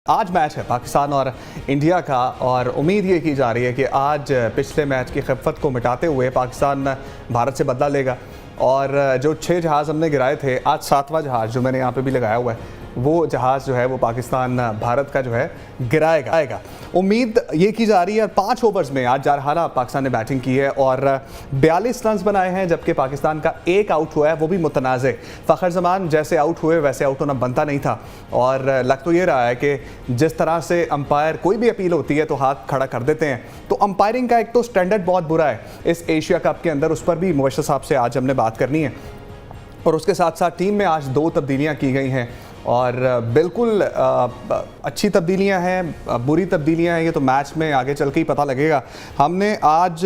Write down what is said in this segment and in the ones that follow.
आज मैच है पाकिस्तान और इंडिया का और उम्मीद ये की जा रही है कि आज पिछले मैच की खिफ़्फ़त को मिटाते हुए पाकिस्तान भारत से बदला लेगा। और जो 6 जहाज़ हमने गिराए थे, आज 7वां जहाज़ जो मैंने यहाँ पे भी लगाया हुआ है, वो जहाज़ जो है वो पाकिस्तान भारत का जो है गिराएगा। उम्मीद ये की जा रही है। 5 ओवर्स में आज जारहाना पाकिस्तान ने बैटिंग की है और 42 रन बनाए हैं, जबकि पाकिस्तान का एक आउट हुआ है, वो भी मुतनाज़े। फ़खर जमान जैसे आउट हुए वैसे आउट होना बनता नहीं था। और लग तो ये रहा है कि जिस तरह से अंपायर कोई भी अपील होती है तो हाथ खड़ा कर देते हैं, तो अंपायरिंग का एक तो स्टैंडर्ड बहुत बुरा है इस एशिया कप के अंदर। उस पर भी मुबश्शिर साहब से आज हमने बात करनी है। और उसके साथ साथ टीम में आज 2 तब्दीलियाँ की गई हैं और बिल्कुल अच्छी तब्दीलियां हैं, बुरी तब्दीलियां हैं, ये तो मैच में आगे चल के ही पता लगेगा। हमने आज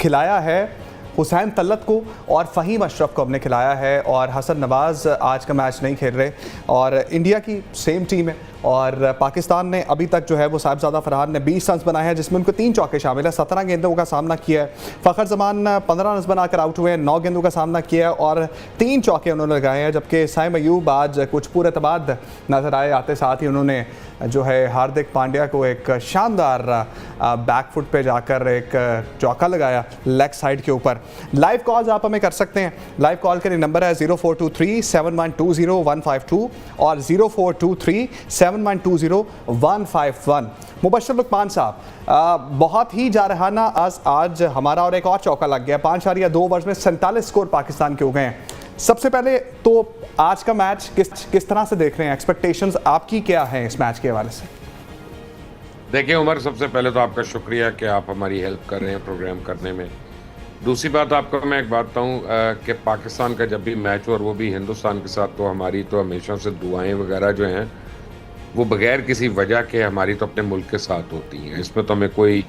खिलाया है हुसैन तलत को और फ़हीम अशरफ को हमने खिलाया है, और हसन नवाज़ आज का मैच नहीं खेल रहे। और इंडिया की सेम टीम है और पाकिस्तान ने अभी तक जो है वो साहिबजादा फरहान ने 20 रन बनाए हैं, जिसमें उनको 3 चौके शामिल है। 17 गेंदों का सामना किया है। फ़खर जमान 15 रन बनाकर आउट हुए हैं, 9 गेंदों का सामना किया है और 3 चौके उन्होंने लगाए हैं। जबकि साइम अयूब आज कुछ पूरे तबाद नजर आए, आते साथ ही उन्होंने जो है हार्दिक पांड्या को एक शानदार बैकफुट पे जाकर एक चौका लगाया लेग साइड के ऊपर। लाइव कॉल्स आप हमें कर सकते हैं। लाइव कॉल के लिए नंबर है 0423-7120-152 और 0423-7120-151। मुबश्शिर लुकमान साहब, बहुत ही जारहाना आज हमारा और एक और चौका लग गया। 5.2 ओवर्स में 47 स्कोर पाकिस्तान के हो गए हैं। सबसे पहले तो आज का मैच किस तरह से देख रहे हैं? एक्सपेक्टेशंस आपकी क्या हैं इस मैच के हवाले से? देखिए उमर, सबसे पहले तो आपका शुक्रिया कि आप हमारी हेल्प कर रहे हैं प्रोग्राम करने में। दूसरी बात आपको मैं एक बात बताऊं कि पाकिस्तान का जब भी मैच हो और वो भी हिंदुस्तान के साथ, तो हमारी तो हमेशा से दुआएं वगैरह जो हैं वो बगैर किसी वजह के हमारी तो अपने मुल्क के साथ होती हैं। इसमें तो हमें कोई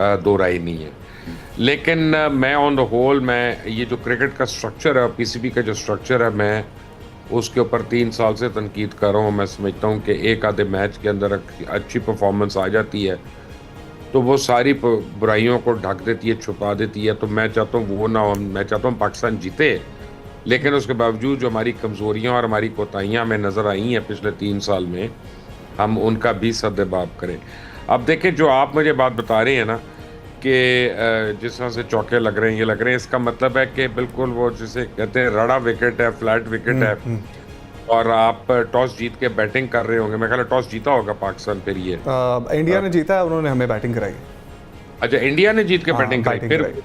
दो राय नहीं है। लेकिन मैं ऑन द होल, मैं ये जो क्रिकेट का स्ट्रक्चर है, पीसीबी का जो स्ट्रक्चर है, मैं उसके ऊपर 3 साल से तनकीद कर रहा हूँ। मैं समझता हूँ कि एक आधे मैच के अंदर अच्छी परफॉर्मेंस आ जाती है तो वो सारी बुराइयों को ढक देती है, छुपा देती है। तो मैं चाहता हूँ वो ना हो। मैं चाहता हूँ पाकिस्तान जीते, लेकिन उसके बावजूद जो हमारी कमज़ोरियाँ और हमारी कोताहियाँ हमें नज़र आई हैं पिछले 3 साल में, हम उनका भी सद्देबाब करें। अब देखें, जो आप मुझे बात बता रहे हैं ना कि जिस तरह से चौके लग रहे हैं, ये लग रहे हैं, इसका मतलब है कि बिल्कुल वो जिसे कहते हैं रड़ा विकेट है, फ्लैट विकेट है, और आप टॉस जीत के बैटिंग कर रहे होंगे। मैं ख्याल टॉस जीता होगा पाकिस्तान फिर ये इंडिया ने जीता है, उन्होंने हमें बैटिंग कराई। अच्छा, इंडिया ने जीत के बैटिंग कराई, फिर कराई।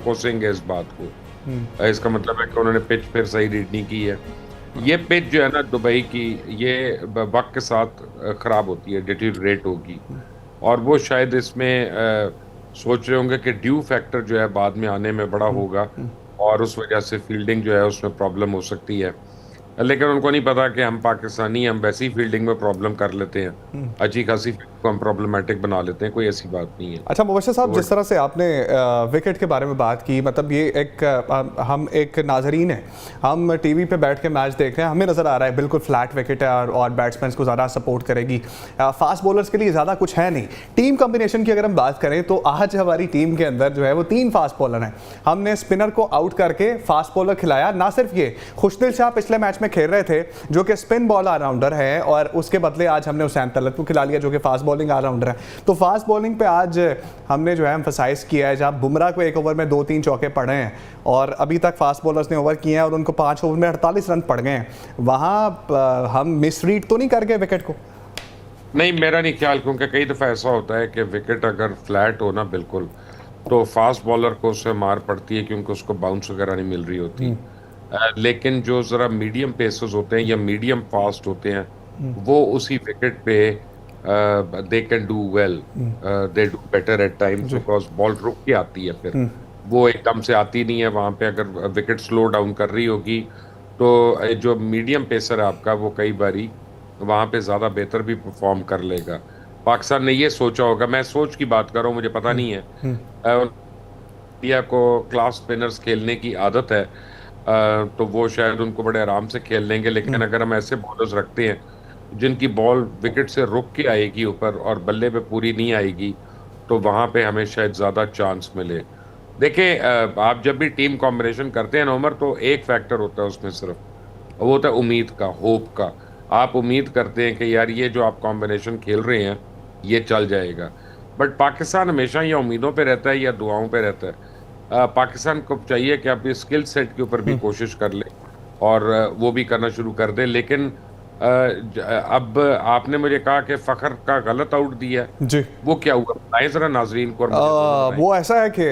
कोसेंगे इस बात को। इसका मतलब है कि उन्होंने पिच फिर सही रीड नहीं की है। ये पिच जो है ना दुबई की, ये वक्त के साथ खराब होती है, डिटीरिएट होगी, और वो शायद इसमें सोच रहे होंगे कि ड्यू फैक्टर जो है बाद में आने में बड़ा होगा और उस वजह से फील्डिंग जो है उसमें प्रॉब्लम हो सकती है। लेकिन उनको नहीं पता कि हम पाकिस्तानी, हम वैसी फील्डिंग में प्रॉब्लम कर लेते हैं, अच्छी खासी को हम प्रॉब्लमेटिक बना लेते हैं, कोई ऐसी बात नहीं है। अच्छा मुबश्शिर साहब, जिस तरह से आपने विकेट के बारे में बात की, मतलब ये एक हम एक नाजरीन है, हम टीवी पे बैठ के मैच देख रहे हैं, हमें नज़र आ रहा है बिल्कुल फ्लैट विकेट है और बैट्समैन को ज़्यादा सपोर्ट करेगी। फास्ट बॉलर्स के लिए ज़्यादा कुछ है नहीं। टीम कॉम्बिनेशन की अगर हम बात करें तो आज हमारी टीम के अंदर जो है वो 3 फास्ट बॉलर हैं। हमने स्पिनर को आउट करके फास्ट बॉलर खिलाया। ना सिर्फ ये, खुशदिल शाह पिछले मैच में खेल रहे थे जो कि स्पिन बॉल ऑलराउंडर है, और उसके बदले आज हमने हुसैन तलत को खिला लिया जो कि फास्ट बॉलिंग ऑलराउंडर है। तो फास्ट बॉलिंग पे आज हमने जो है एम्फसाइज किया है। जहाँ बुमराह को 1 ओवर में 2-3 चौके पड़े हैं और अभी तक फास्ट बॉलर्स ने ओवर किए हैं और उनको 5 ओवर में 48 रन पड़ गए हैं, वहाँ हम मिसरीड तो नहीं कर गए विकेट को? नहीं, मेरा नहीं ख्याल, क्योंकि कई दफ़ा ऐसा होता है कि विकेट अगर फ्लैट हो ना बिल्कुल, तो फास्ट बॉलर को उससे मार पड़ती है क्योंकि उसको बाउंस वगैरह नहीं मिल रही होती। लेकिन जो ज़रा मीडियम पेसर्स होते हैं या मीडियम फास्ट होते हैं, वो उसी विकेट पे they can do well, they do better at times, because ball रुक के आती है, फिर वो एकदम से आती नहीं है। वहाँ पे अगर विकेट स्लो डाउन कर रही होगी तो जो मीडियम पेसर है आपका, वो कई बारी वहाँ पे ज़्यादा बेहतर भी परफॉर्म कर लेगा। पाकिस्तान ने ये सोचा होगा, मैं सोच की बात कर रहा हूँ, मुझे पता नहीं है। इंडिया को क्लास स्पिनर्स खेलने की आदत है, तो वो शायद उनको बड़े आराम से खेल लेंगे। लेकिन अगर हम ऐसे बॉलर्स रखते हैं जिनकी बॉल विकेट से रुक के आएगी ऊपर और बल्ले पे पूरी नहीं आएगी, तो वहाँ पे हमें शायद ज़्यादा चांस मिले। देखिए, आप जब भी टीम कॉम्बिनेशन करते हैं ना उमर, तो एक फैक्टर होता है उसमें सिर्फ, वो होता है उम्मीद का, होप का। आप उम्मीद करते हैं कि यार ये जो आप कॉम्बिनेशन खेल रहे हैं ये चल जाएगा। बट पाकिस्तान हमेशा या उम्मीदों पे रहता है या दुआओं पे रहता है। पाकिस्तान को चाहिए कि अपनी स्किल सेट के ऊपर भी कोशिश कर ले और वो भी करना शुरू कर दे। लेकिन अब आपने मुझे कहा कि फ़खर का गलत आउट दिया है, जी। वो क्या हुआ बताएं ज़रा नाजरीन को और मुझे दोनों बताएं। वो ऐसा है कि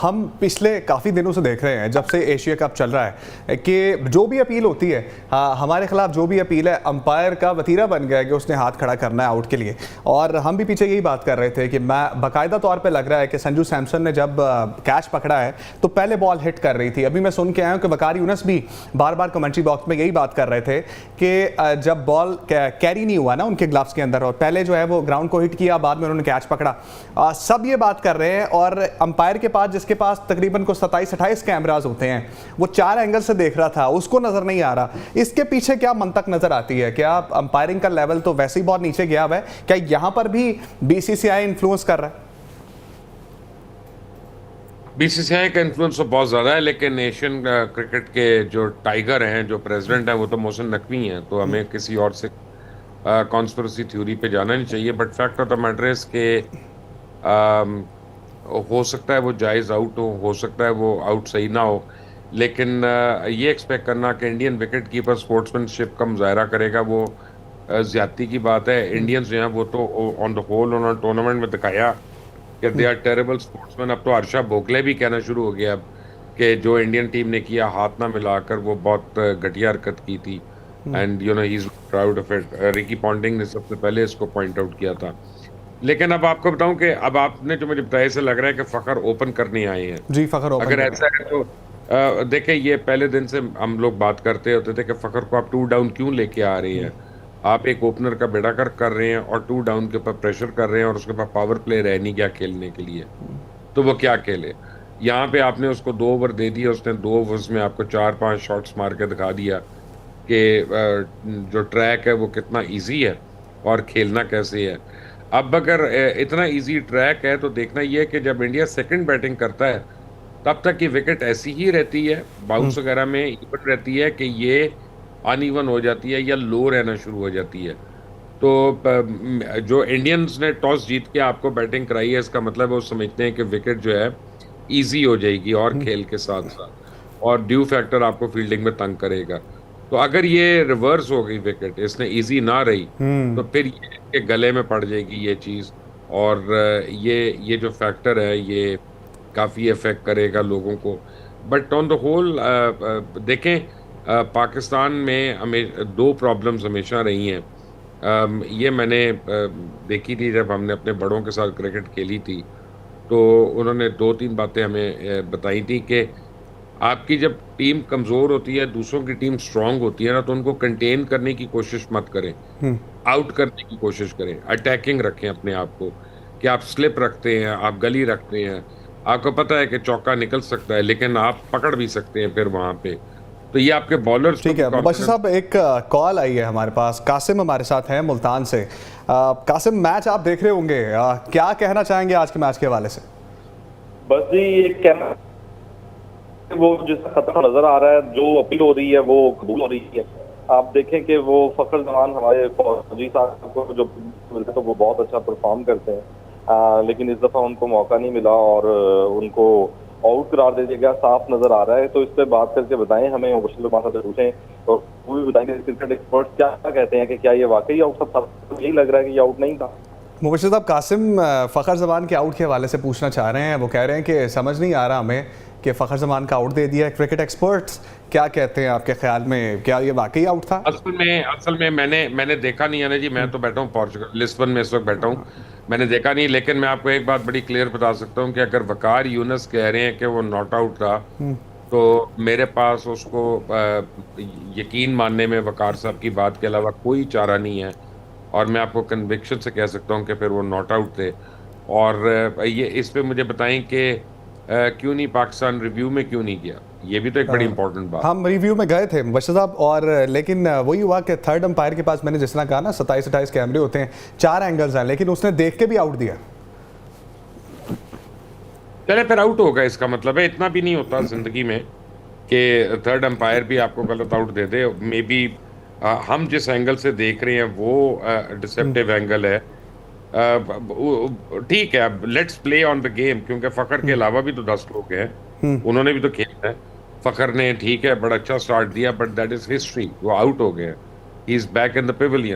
हम पिछले काफ़ी दिनों से देख रहे हैं, जब से एशिया कप चल रहा है, कि जो भी अपील होती है, हमारे खिलाफ जो भी अपील है, अंपायर का वतीरा बन गया है कि उसने हाथ खड़ा करना है आउट के लिए। और हम भी पीछे यही बात कर रहे थे कि मैं बाकायदा तौर पर लग रहा है कि संजू सैमसन ने जब कैच पकड़ा है तो पहले बॉल हिट कर रही थी। अभी मैं सुन के आया हूँ कि वकार यूनस भी बार बार कमेंट्री बॉक्स में यही बात कर रहे थे कि जब बॉल कैरी नहीं हुआ ना उनके ग्लव्स के अंदर, और पहले जो है वो ग्राउंड को हिट किया, बाद में उन्होंने कैच पकड़ा। सब ये बात कर रहे हैं। और अंपायर के पास, जिसके पास तकरीबन को 27-28 कैमरास होते हैं, वो 4 एंगल से देख रहा था, उसको नजर नहीं आ रहा। इसके पीछे क्या मंतक नजर आती है? क्या अंपायरिंग का लेवल तो वैसे ही बहुत नीचे गया हुआ है, क्या यहां पर भी बीसीसीआई इन्फ्लुएंस कर रहा है? बीसीसीआई का इन्फ्लुएंस तो बहुत ज़्यादा है, लेकिन एशियन क्रिकेट के जो टाइगर हैं, जो प्रेसिडेंट हैं, वो तो मोहसिन नकवी हैं। तो हमें किसी और से कॉन्स्पिरेसी थ्योरी पे जाना नहीं चाहिए। But fact of the matter is के अम, हो सकता है वो जायज़ आउट हो सकता है वो आउट सही ना हो। लेकिन ये एक्सपेक्ट करना कि इंडियन विकेट कीपर स्पोर्ट्समैनशिप का मुजाहरा करेगा, वो ज्यादती की बात है। इंडियंस जो हैं वो तो ऑन द होल उन्होंने टूर्नामेंट में दिखाया कि दे आर टेरेबल स्पोर्ट्समैन। अब तो हर्षा भोगले भी कहना शुरू हो गया अब कि जो इंडियन टीम ने किया हाथ ना मिलाकर, वो बहुत घटिया हरकत की थी। And you know he is proud of it. Ricky Ponting ने सबसे पहले इसको पॉइंट आउट किया था। लेकिन अब आपको बताऊं कि अब आपने जो मुझे बताया, ऐसे लग रहा है कि फ़खर ओपन करने आए हैं। जी, फ़खर ओपन अगर कर ऐसा है तो देखें, ये पहले दिन से हम लोग बात करते होते थे कि फ़खर को आप 2 डाउन क्यों लेके आ रहे हैं। आप एक ओपनर का बेड़ा कर रहे हैं और 2 डाउन के ऊपर प्रेशर कर रहे हैं, और उसके पास पावर प्ले रह नहीं गया खेलने के लिए, तो वो क्या खेले। यहाँ पे आपने उसको 2 ओवर दे दिए, उसने 2 ओवर्स में आपको 4-5 शॉट्स मार के दिखा दिया कि जो ट्रैक है वो कितना इजी है और खेलना कैसे है। अब अगर इतना इजी ट्रैक है तो देखना ये है कि जब इंडिया सेकंड बैटिंग करता है तब तक की विकेट ऐसी ही रहती है, बाउंस वगैरह में इवन रहती है कि ये अनइवन हो जाती है या लो रहना शुरू हो जाती है। तो जो इंडियंस ने टॉस जीत के आपको बैटिंग कराई है, इसका मतलब वो समझते हैं कि विकेट जो है इजी हो जाएगी और खेल के साथ साथ, और ड्यू फैक्टर आपको फील्डिंग में तंग करेगा। तो अगर ये रिवर्स हो गई, विकेट इसने इजी ना रही, तो फिर ये इसके गले में पड़ जाएगी ये चीज़। और ये जो फैक्टर है ये काफ़ी इफेक्ट करेगा लोगों को। बट ऑन द होल देखें, पाकिस्तान में हमें 2 प्रॉब्लम्स हमेशा रही हैं। ये मैंने देखी थी जब हमने अपने बड़ों के साथ क्रिकेट खेली थी, तो उन्होंने 2-3 बातें हमें बताई थी कि आपकी जब टीम कमज़ोर होती है, दूसरों की टीम स्ट्रांग होती है ना, तो उनको कंटेन करने की कोशिश मत करें, आउट करने की कोशिश करें, अटैकिंग रखें अपने आप को, कि आप स्लिप रखते हैं, आप गली रखते हैं, आपको पता है कि चौका निकल सकता है, लेकिन आप पकड़ भी सकते हैं फिर वहाँ पे। तो ये आपके बॉलर्स को ठीक है मुबशिर साहब, एक कॉल आई है हमारे पास। कासिम हमारे साथ हैं मुल्तान से। कासिम, मैच आप देख रहे होंगे, क्या कहना चाहेंगे आज के मैच के हवाले से? बस जी ये कहना, वो जिसका खतरा नजर आ रहा है, जो अपील हो रही है वो कबूल हो रही है। आप देखें कि वो फखर जमान हमारे फौजी साहब को जो मिलते तो वो बहुत अच्छा परफॉर्म करते हैं, लेकिन इस दफा उनको मौका नहीं मिला और उनको आउट करार दे दिया गया, साफ नजर आ रहा है। तो इस पर बात करके बताएं हमें, मुबशिर से पूछें और वो भी बताएंगे क्रिकेट एक्सपर्ट क्या कहते हैं कि क्या ये वाकई आउट था। यही लग रहा है कि ये आउट नहीं था। मुबशिर साहब, कासिम फ़खर ज़मान के आउट के हवाले से पूछना चाह रहे हैं। वो कह रहे हैं कि समझ नहीं आ रहा हमें कि फ़खर ज़मान का आउट दे दिया। क्रिकेट एक्सपर्ट्स क्या कहते हैं आपके ख्याल में, क्या ये वाकई आउट था? असल में मैंने देखा नहीं है ना जी। मैं तो बैठा हूँ पोर्चुगल लिस्बन में इस वक्त बैठा हूँ, मैंने देखा नहीं। लेकिन मैं आपको एक बात बड़ी क्लियर बता सकता हूँ कि अगर वकार यूनस कह रहे हैं कि वो नॉट आउट था, तो मेरे पास उसको यकीन मानने में वकार साहब की बात के अलावा कोई चारा नहीं है। और मैं आपको कन्विक्शन से कह सकता हूँ कि फिर वो नॉट आउट थे। और ये इस पे मुझे बताएं कि क्यों नहीं पाकिस्तान रिव्यू में क्यों नहीं गया, ये भी तो एक बड़ी इंपॉर्टेंट बात। हम रिव्यू में गए थे मुबशिर साहब, और लेकिन वही हुआ कि थर्ड अंपायर के पास, मैंने जिस तरह कहा ना, 27-28 कैमरे होते हैं, 4 एंगल्स हैं, लेकिन उसने देख के भी आउट दिया। चले फिर आउट होगा, इसका मतलब है इतना भी नहीं होता जिंदगी में कि थर्ड अंपायर भी आपको गलत out they they. May be हम जिस एंगल से देख रहे हैं वो डिसेप्टिव एंगल है। ठीक है, अब let's play on the game, क्योंकि फखर के अलावा भी तो 10 लोग हैं, उन्होंने भी तो खेलना है। फखर ने ठीक है बड़ा अच्छा स्टार्ट दिया, बट दैट इज हिस्ट्री, वो आउट हो गए, he is back in the Pavilion.